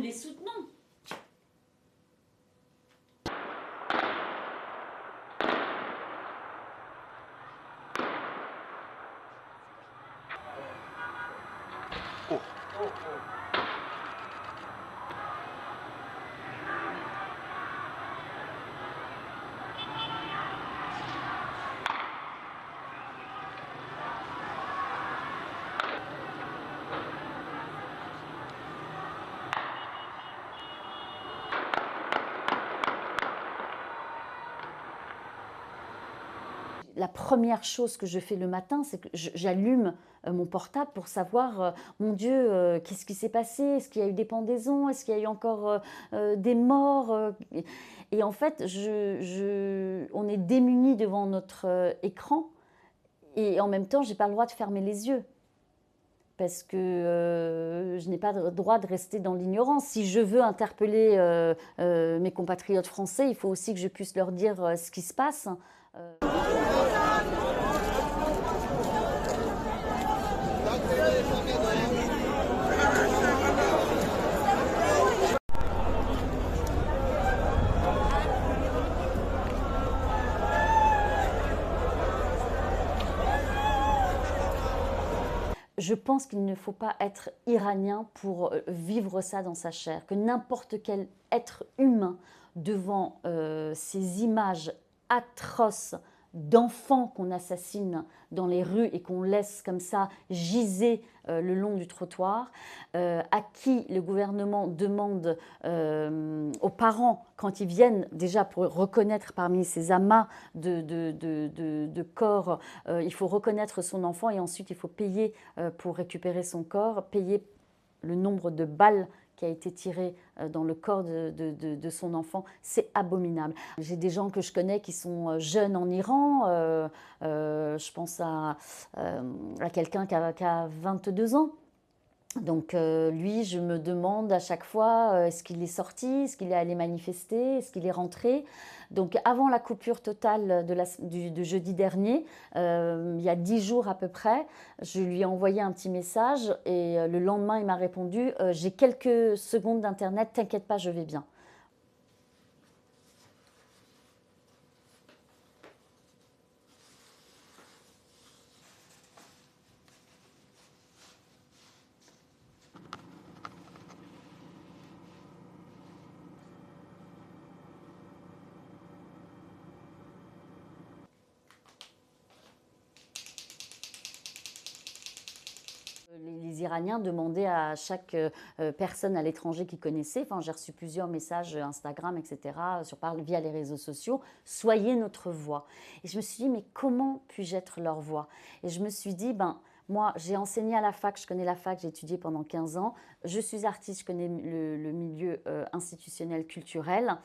les soutenons. La première chose que je fais le matin, c'est que j'allume mon portable pour savoir, mon Dieu, qu'est-ce qui s'est passé? Est-ce qu'il y a eu des pendaisons? Est-ce qu'il y a eu encore des morts? Et en fait, on est démunis devant notre écran et en même temps, je n'ai pas le droit de fermer les yeux. Parce que je n'ai pas le droit de rester dans l'ignorance. Si je veux interpeller mes compatriotes français, il faut aussi que je puisse leur dire ce qui se passe. Je pense qu'il ne faut pas être iranien pour vivre ça dans sa chair, que n'importe quel être humain devant ces images atroces d'enfants qu'on assassine dans les rues et qu'on laisse comme ça giser le long du trottoir, à qui le gouvernement demande aux parents, quand ils viennent déjà pour reconnaître parmi ces amas de corps, il faut reconnaître son enfant et ensuite il faut payer pour récupérer son corps, payer le nombre de balles qui a été tiré dans le corps de son enfant, c'est abominable. J'ai des gens que je connais qui sont jeunes en Iran, je pense à quelqu'un qui a 22 ans. Donc lui, je me demande à chaque fois, est-ce qu'il est sorti, est-ce qu'il est allé manifester, est-ce qu'il est rentré? Donc avant la coupure totale de jeudi dernier, il y a 10 jours à peu près, je lui ai envoyé un petit message et le lendemain, il m'a répondu « J'ai quelques secondes d'internet, t'inquiète pas, je vais bien ». Les Iraniens demandaient à chaque personne à l'étranger qu'ils connaissaient, enfin j'ai reçu plusieurs messages Instagram, etc., via les réseaux sociaux, soyez notre voix. Et je me suis dit, mais comment puis-je être leur voix? Et je me suis dit, moi j'ai enseigné à la fac, je connais la fac, j'ai étudié pendant 15 ans, je suis artiste, je connais le milieu institutionnel, culturel,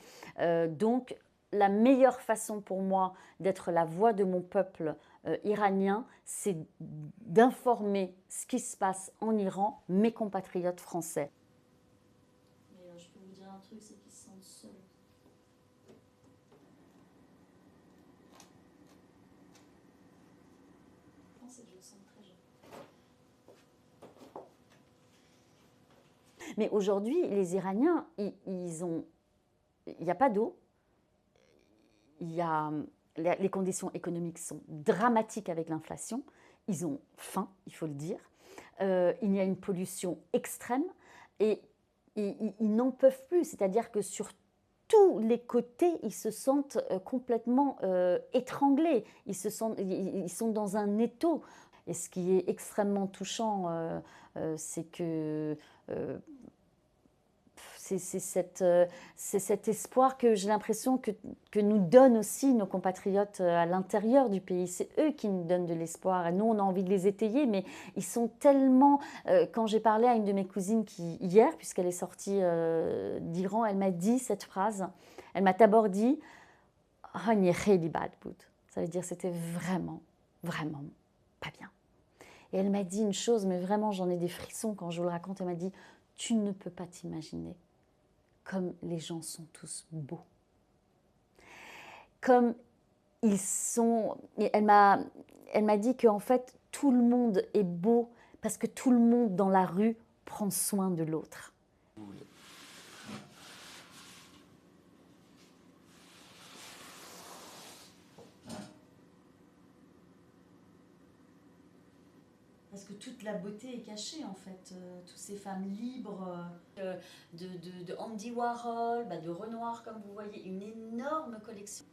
donc la meilleure façon pour moi d'être la voix de mon peuple iranien, c'est d'informer ce qui se passe en Iran, mes compatriotes français. Mais je peux vous dire un truc, c'est qu'ils se sentent seuls. Je pense que je le sens très jeune. Mais aujourd'hui, les Iraniens, il n'y a pas d'eau, les conditions économiques sont dramatiques avec l'inflation, ils ont faim, il faut le dire, il y a une pollution extrême et ils n'en peuvent plus, c'est-à-dire que sur tous les côtés, ils se sentent complètement étranglés, ils sont dans un étau. Et ce qui est extrêmement touchant, c'est que c'est cet espoir que j'ai l'impression que nous donnent aussi nos compatriotes à l'intérieur du pays. C'est eux qui nous donnent de l'espoir. Et nous, on a envie de les étayer, mais ils sont tellement... quand j'ai parlé à une de mes cousines hier, puisqu'elle est sortie d'Iran, elle m'a dit cette phrase. Elle m'a d'abord dit « ça veut dire c'était vraiment, vraiment pas bien. Et elle m'a dit une chose, mais vraiment j'en ai des frissons quand je vous le raconte. Elle m'a dit « tu ne peux pas t'imaginer comme les gens sont tous beaux. Comme ils sont... » Elle m'a dit qu'en fait, tout le monde est beau parce que tout le monde dans la rue prend soin de l'autre. que toute la beauté est cachée en fait. Toutes ces femmes libres. De Andy Warhol, de Renoir, comme vous voyez, une énorme collection.